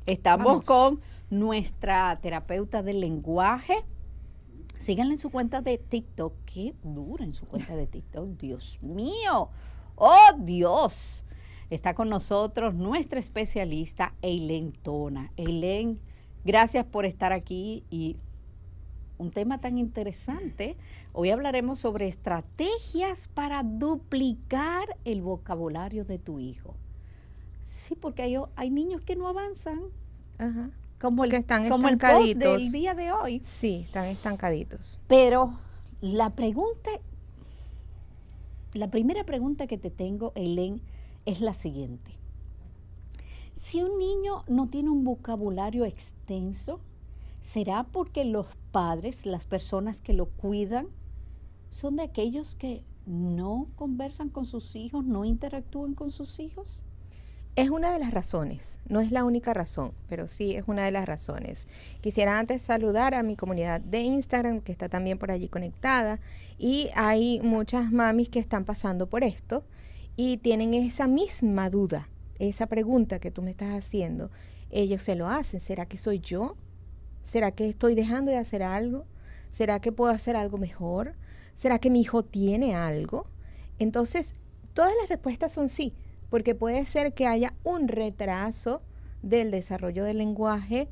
Estamos Vamos. con nuestra terapeuta del lenguaje. Síganla en su cuenta de TikTok. Qué dura en su cuenta de TikTok, Dios mío. ¡Oh, Dios! Está con nosotros nuestra especialista, Eileen Tona. Eileen, gracias por estar aquí y un tema tan interesante. Hoy hablaremos sobre estrategias para duplicar el vocabulario de tu hijo. Sí, porque hay niños que no avanzan, Ajá. como el Que están post del estancaditos. día de hoy. Sí, están estancaditos. Pero la primera pregunta que te tengo, Eileen, es la siguiente. Si un niño no tiene un vocabulario extenso, ¿será porque los padres, las personas que lo cuidan, son de aquellos que no conversan con sus hijos, no interactúan con sus hijos? Es una de las razones, no es la única razón, pero sí es una de las razones. Quisiera antes saludar a mi comunidad de Instagram, que está también por allí conectada, y hay muchas mamis que están pasando por esto y tienen esa misma duda, esa pregunta que tú me estás haciendo. Ellos se lo hacen, ¿será que soy yo? ¿Será que estoy dejando de hacer algo? ¿Será que puedo hacer algo mejor? ¿Será que mi hijo tiene algo? Entonces, todas las respuestas son sí, porque puede ser que haya un retraso del desarrollo del lenguaje,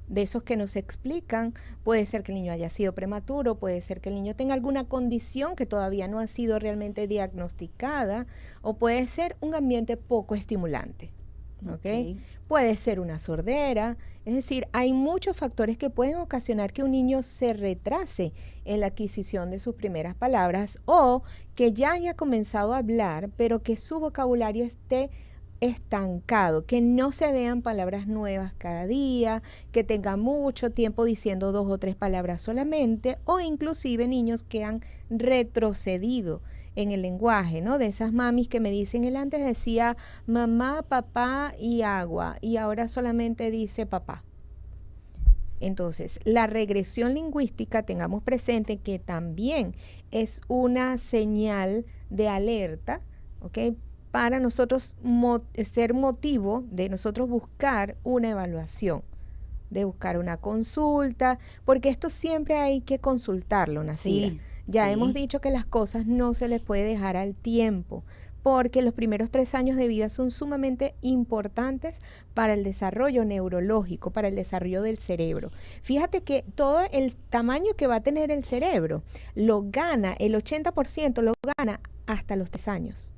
de esos que no se explican. Puede ser que el niño haya sido prematuro, puede ser que el niño tenga alguna condición que todavía no ha sido realmente diagnosticada, o puede ser un ambiente poco estimulante. ¿Okay? Puede ser una sordera, es decir, hay muchos factores que pueden ocasionar que un niño se retrase en la adquisición de sus primeras palabras o que ya haya comenzado a hablar, pero que su vocabulario esté estancado, que no se vean palabras nuevas cada día, que tenga mucho tiempo diciendo 2 o 3 palabras solamente, o inclusive niños que han retrocedido en el lenguaje, ¿no? De esas mamis que me dicen, él antes decía mamá, papá y agua, y ahora solamente dice papá. Entonces, la regresión lingüística, tengamos presente que también es una señal de alerta, ¿ok? Para nosotros ser motivo de nosotros buscar una evaluación, de buscar una consulta, porque esto siempre hay que consultarlo, Nacira. Sí, ya sí. hemos dicho que las cosas no se les puede dejar al tiempo, porque los primeros 3 años de vida son sumamente importantes para el desarrollo neurológico, para el desarrollo del cerebro. Fíjate que todo el tamaño que va a tener el cerebro lo gana, el 80% lo gana hasta los 3 años.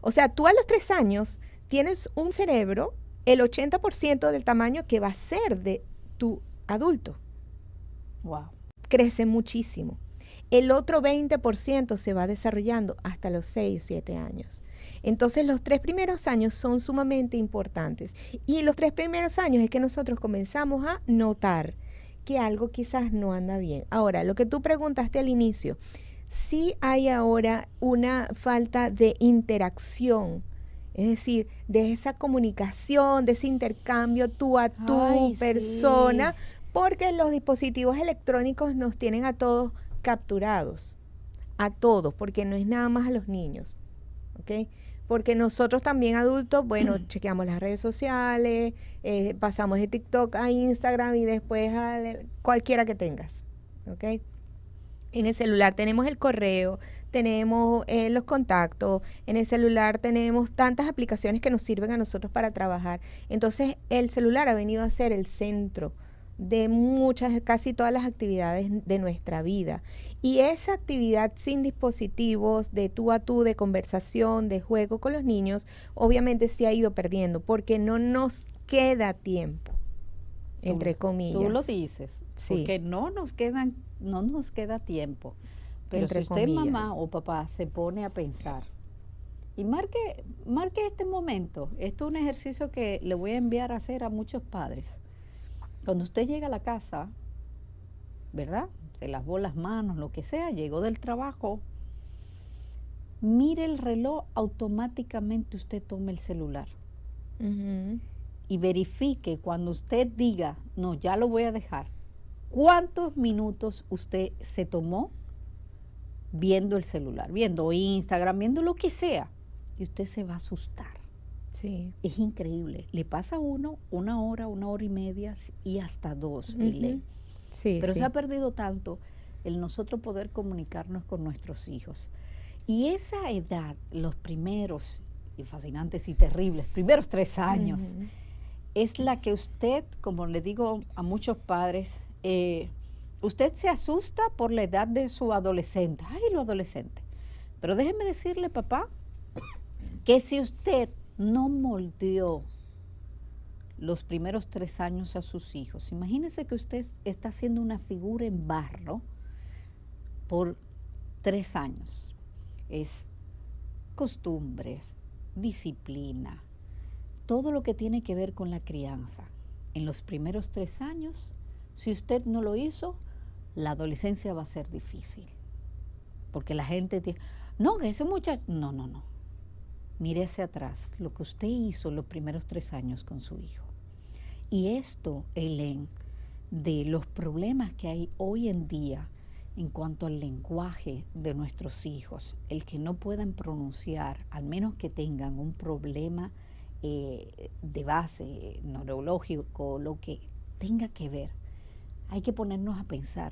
O sea, tú a los 3 años tienes un cerebro, el 80% del tamaño que va a ser de tu adulto. Wow. Crece muchísimo. El otro 20% se va desarrollando hasta los 6 o 7 años. Entonces, los 3 primeros años son sumamente importantes. Y los 3 primeros años es que nosotros comenzamos a notar que algo quizás no anda bien. Ahora, lo que tú preguntaste al inicio, sí hay ahora una falta de interacción, es decir, de esa comunicación, de ese intercambio tú a tú, persona, sí, porque los dispositivos electrónicos nos tienen a todos capturados, a todos, porque no es nada más a los niños, ¿ok? Porque nosotros también adultos, bueno, chequeamos las redes sociales, pasamos de TikTok a Instagram y después a cualquiera que tengas, ¿ok? En el celular tenemos el correo, tenemos los contactos, en el celular tenemos tantas aplicaciones que nos sirven a nosotros para trabajar. Entonces, el celular ha venido a ser el centro de casi todas las actividades de nuestra vida. Y esa actividad sin dispositivos, de tú a tú, de conversación, de juego con los niños, obviamente se ha ido perdiendo porque no nos queda tiempo, entre comillas. Tú lo dices, sí, porque no nos queda tiempo. Pero entre si usted, comillas, mamá o papá, se pone a pensar y marque este momento, esto es un ejercicio que le voy a enviar a hacer a muchos padres. Cuando usted llega a la casa, ¿verdad? Se lavó las manos, lo que sea, llegó del trabajo, mire el reloj, automáticamente usted toma el celular. Y verifique cuando usted diga, no, ya lo voy a dejar, ¿cuántos minutos usted se tomó viendo el celular, viendo Instagram, viendo lo que sea? Y usted se va a asustar. Sí. Es increíble. Le pasa a uno 1 hora, 1 hora y media y hasta 2. Ujú. Sí, Pero se sí. ha perdido tanto el nosotros poder comunicarnos con nuestros hijos. Y esa edad, los primeros, y fascinantes y terribles, primeros 3 años, Ujú. es la que usted, como le digo a muchos padres, usted se asusta por la edad de su adolescente. Ay, lo adolescente. Pero déjeme decirle, papá, que si usted no moldeó los primeros 3 años a sus hijos, imagínese que usted está haciendo una figura en barro por 3 años. Es costumbres, disciplina, todo lo que tiene que ver con la crianza. En los primeros 3 años, si usted no lo hizo, la adolescencia va a ser difícil. Porque la gente dice, no, que ese muchacho, no, no, no. Mire hacia atrás lo que usted hizo los primeros 3 años con su hijo. Y esto, Helen, de los problemas que hay hoy en día en cuanto al lenguaje de nuestros hijos, el que no puedan pronunciar, al menos que tengan un problema de base neurológico, lo que tenga que ver, hay que ponernos a pensar,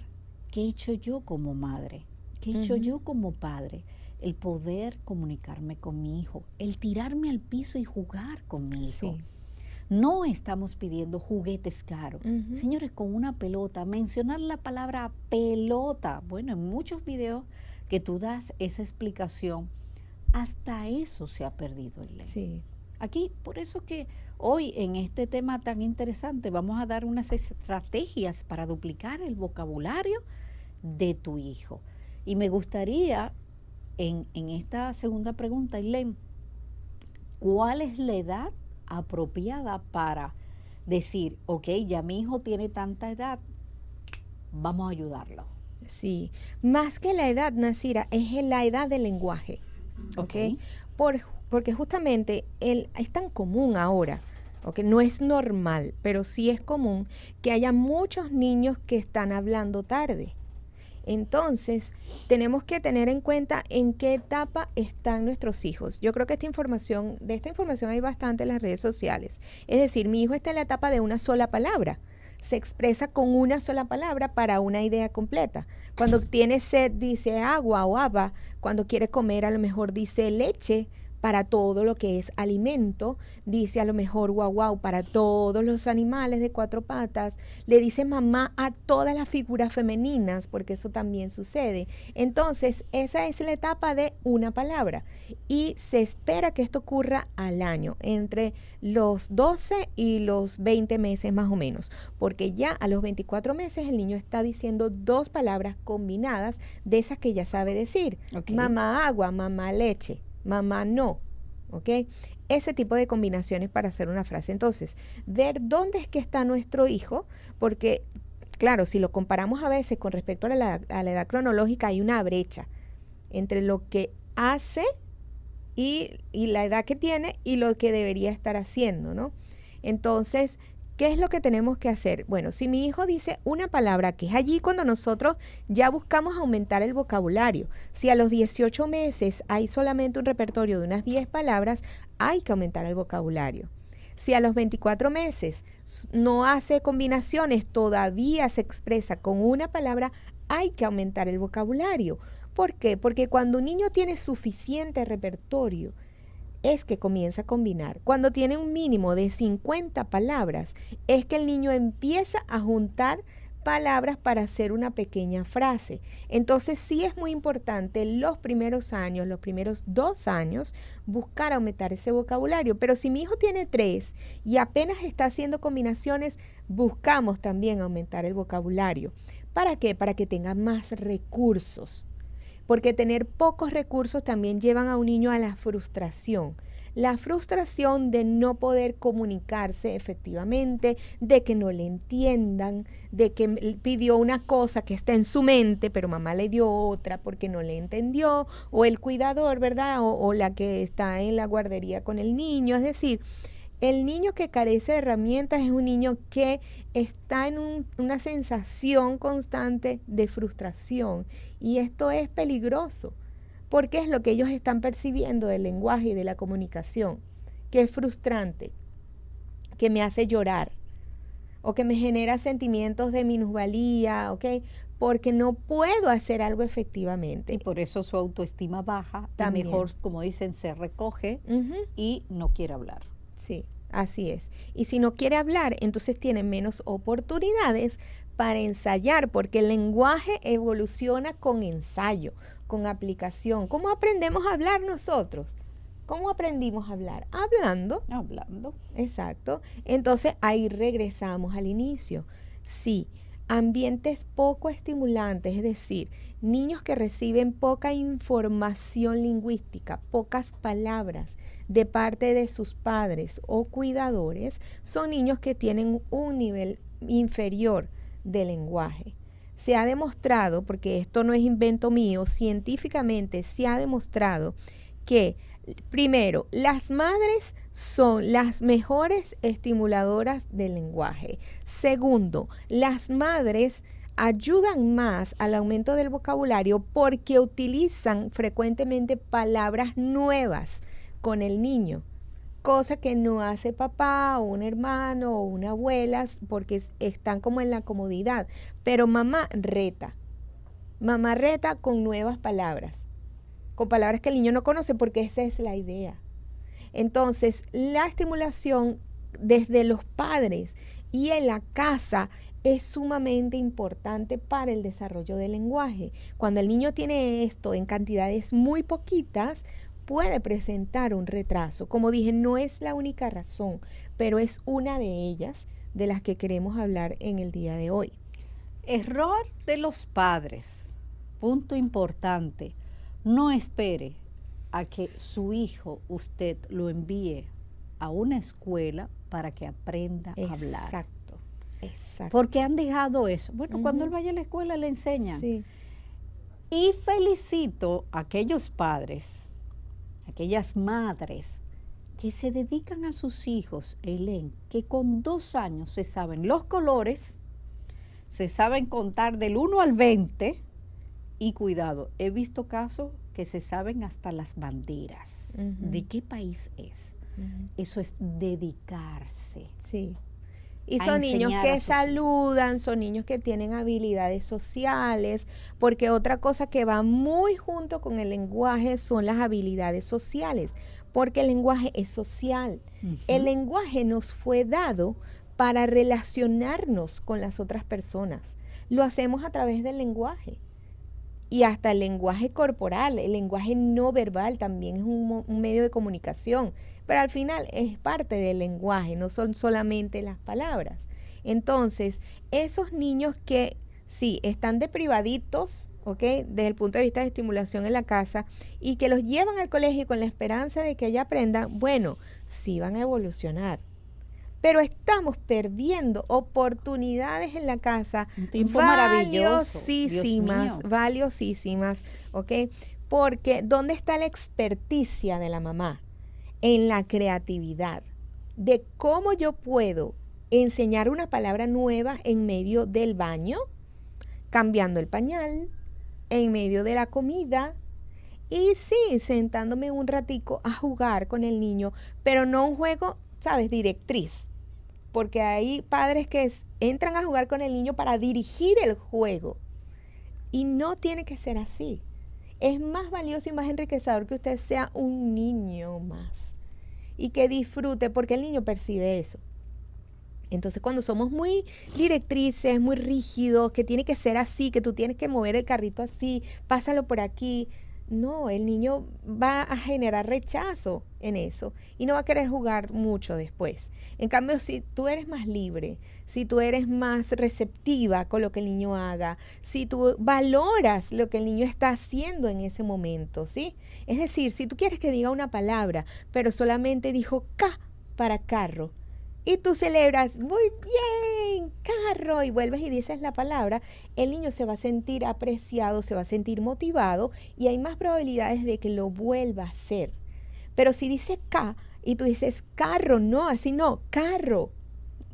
¿qué he hecho yo como madre? ¿Qué he hecho yo como padre? El poder comunicarme con mi hijo, el tirarme al piso y jugar con mi hijo. Sí. No estamos pidiendo juguetes caros. Ujú. Señores, con una pelota, mencionar la palabra pelota. Bueno, en muchos videos que tú das esa explicación, hasta eso se ha perdido el ley. Sí. Aquí, por eso que hoy en este tema tan interesante vamos a dar unas estrategias para duplicar el vocabulario de tu hijo. Y me gustaría, en esta segunda pregunta, Ailén, ¿cuál es la edad apropiada para decir, ok, ya mi hijo tiene tanta edad, vamos a ayudarlo? Sí, más que la edad, Nasira, es la edad del lenguaje, ¿ok? Porque justamente es tan común ahora, ¿ok? No es normal, pero sí es común que haya muchos niños que están hablando tarde. Entonces, tenemos que tener en cuenta en qué etapa están nuestros hijos. Yo creo que de esta información hay bastante en las redes sociales. Es decir, mi hijo está en la etapa de una sola palabra. Se expresa con una sola palabra para una idea completa. Cuando tiene sed dice agua o agua. Cuando quiere comer a lo mejor dice leche. Para todo lo que es alimento, dice a lo mejor guau guau para todos los animales de 4 patas, le dice mamá a todas las figuras femeninas, porque eso también sucede. Entonces, esa es la etapa de una palabra y se espera que esto ocurra al año, entre los 12 y los 20 meses más o menos, porque ya a los 24 meses el niño está diciendo 2 palabras combinadas de esas que ya sabe decir. Okay. Mamá agua, mamá leche. Mamá no, ¿ok? Ese tipo de combinaciones para hacer una frase. Entonces, ver dónde es que está nuestro hijo, porque, claro, si lo comparamos a veces con respecto a la edad cronológica, hay una brecha entre lo que hace y la edad que tiene y lo que debería estar haciendo, ¿no? Entonces, ¿qué es lo que tenemos que hacer? Bueno, si mi hijo dice una palabra, que es allí cuando nosotros ya buscamos aumentar el vocabulario. Si a los 18 meses hay solamente un repertorio de unas 10 palabras, hay que aumentar el vocabulario. Si a los 24 meses no hace combinaciones, todavía se expresa con una palabra, hay que aumentar el vocabulario. ¿Por qué? Porque cuando un niño tiene suficiente repertorio, es que comienza a combinar. Cuando tiene un mínimo de 50 palabras, es que el niño empieza a juntar palabras para hacer una pequeña frase. Entonces sí es muy importante los primeros años, los primeros 2 años, buscar aumentar ese vocabulario. Pero si mi hijo tiene 3 y apenas está haciendo combinaciones, buscamos también aumentar el vocabulario. ¿Para qué? Para que tenga más recursos. Porque tener pocos recursos también llevan a un niño a la frustración. La frustración de no poder comunicarse efectivamente, de que no le entiendan, de que pidió una cosa que está en su mente, pero mamá le dio otra porque no le entendió, o el cuidador, ¿verdad? O la que está en la guardería con el niño. Es decir, el niño que carece de herramientas es un niño que está en una sensación constante de frustración y esto es peligroso porque es lo que ellos están percibiendo del lenguaje y de la comunicación, que es frustrante, que me hace llorar o que me genera sentimientos de minusvalía, ¿ok? Porque no puedo hacer algo efectivamente. Y por eso su autoestima baja, También. y mejor, como dicen, se recoge Ujú. y no quiere hablar. Sí, así es. Y si no quiere hablar, entonces tiene menos oportunidades para ensayar, porque el lenguaje evoluciona con ensayo, con aplicación. ¿Cómo aprendemos a hablar nosotros? ¿Cómo aprendimos a hablar? Hablando. Hablando. Exacto. Entonces ahí regresamos al inicio. Sí, ambientes poco estimulantes, es decir, niños que reciben poca información lingüística, pocas palabras de parte de sus padres o cuidadores, son niños que tienen un nivel inferior de lenguaje. Se ha demostrado, porque esto no es invento mío, científicamente se ha demostrado que primero, las madres son las mejores estimuladoras del lenguaje. Segundo, las madres ayudan más al aumento del vocabulario porque utilizan frecuentemente palabras nuevas con el niño, cosa que no hace papá o un hermano o una abuela porque están como en la comodidad. Pero mamá reta con nuevas palabras, con palabras que el niño no conoce, porque esa es la idea. Entonces, la estimulación desde los padres y en la casa es sumamente importante para el desarrollo del lenguaje. Cuando el niño tiene esto en cantidades muy poquitas, puede presentar un retraso. Como dije, no es la única razón, pero es una de ellas de las que queremos hablar en el día de hoy. Error de los padres. Punto importante. No espere a que su hijo usted lo envíe a una escuela para que aprenda a hablar. Exacto. Porque han dejado eso. Bueno, cuando él vaya a la escuela le enseñan. Sí. Y felicito a aquellos padres, aquellas madres que se dedican a sus hijos, Helen, que con 2 años se saben los colores, se saben contar del 1 al 20. Y cuidado, he visto casos que se saben hasta las banderas. ¿De qué país es? Eso es dedicarse. Sí. Y son niños que saludan, son niños que tienen habilidades sociales, porque otra cosa que va muy junto con el lenguaje son las habilidades sociales, porque el lenguaje es social. El lenguaje nos fue dado para relacionarnos con las otras personas. Lo hacemos a través del lenguaje. Y hasta el lenguaje corporal, el lenguaje no verbal también es un medio de comunicación, pero al final es parte del lenguaje, no son solamente las palabras. Entonces, esos niños que sí están deprivaditos, ¿ok? Desde el punto de vista de estimulación en la casa y que los llevan al colegio con la esperanza de que allá aprendan, bueno, sí van a evolucionar. Pero estamos perdiendo oportunidades en la casa. Un tiempo maravilloso. Valiosísimas, ¿ok? Porque ¿dónde está la experticia de la mamá? En la creatividad, de cómo yo puedo enseñar una palabra nueva en medio del baño, cambiando el pañal, en medio de la comida, y sí, sentándome un ratico a jugar con el niño, pero no un juego, ¿sabes? Directriz. Porque hay padres que entran a jugar con el niño para dirigir el juego. Y no tiene que ser así. Es más valioso y más enriquecedor que usted sea un niño más. Y que disfrute, porque el niño percibe eso. Entonces, cuando somos muy directrices, muy rígidos, que tiene que ser así, que tú tienes que mover el carrito así, pásalo por aquí. No, el niño va a generar rechazo en eso y no va a querer jugar mucho después. En cambio, si tú eres más libre, si tú eres más receptiva con lo que el niño haga, si tú valoras lo que el niño está haciendo en ese momento, ¿sí? Es decir, si tú quieres que diga una palabra, pero solamente dijo K para carro, y tú celebras, muy bien, carro, y vuelves y dices la palabra, el niño se va a sentir apreciado, se va a sentir motivado y hay más probabilidades de que lo vuelva a hacer. Pero si dice K y tú dices carro, no, así no, carro,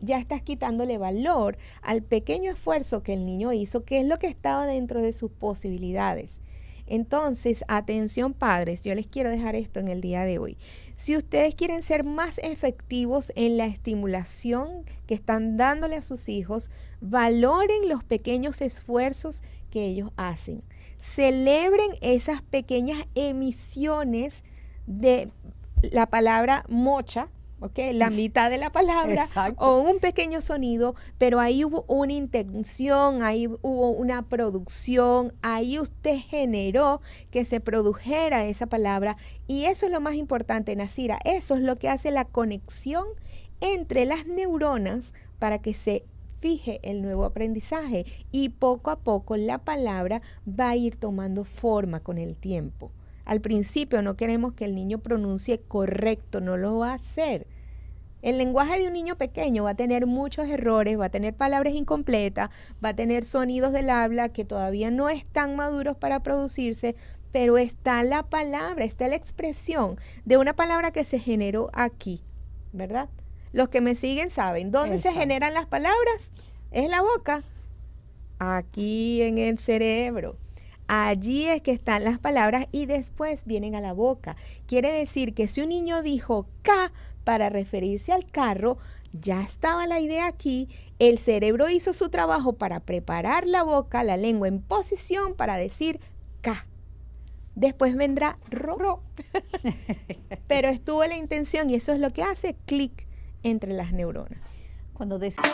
ya estás quitándole valor al pequeño esfuerzo que el niño hizo, que es lo que estaba dentro de sus posibilidades. Entonces, atención padres, yo les quiero dejar esto en el día de hoy. Si ustedes quieren ser más efectivos en la estimulación que están dándole a sus hijos, valoren los pequeños esfuerzos que ellos hacen. Celebren esas pequeñas emisiones de la palabra mocha, ¿ok? La mitad de la palabra. Exacto. O un pequeño sonido, pero ahí hubo una intención, ahí hubo una producción, ahí usted generó que se produjera esa palabra, y eso es lo más importante, Nasira, eso es lo que hace la conexión entre las neuronas para que se fije el nuevo aprendizaje, y poco a poco la palabra va a ir tomando forma con el tiempo. Al principio no queremos que el niño pronuncie correcto, no lo va a hacer. El lenguaje de un niño pequeño va a tener muchos errores, va a tener palabras incompletas, va a tener sonidos del habla que todavía no están maduros para producirse, pero está la palabra, está la expresión de una palabra que se generó aquí, ¿verdad? Los que me siguen saben, ¿dónde se generan las palabras? Es la boca, aquí en el cerebro. Allí es que están las palabras y después vienen a la boca. Quiere decir que si un niño dijo K para referirse al carro, ya estaba la idea aquí, el cerebro hizo su trabajo para preparar la boca, la lengua en posición para decir K. Después vendrá ro. Pero estuvo la intención y eso es lo que hace clic entre las neuronas. Cuando decimos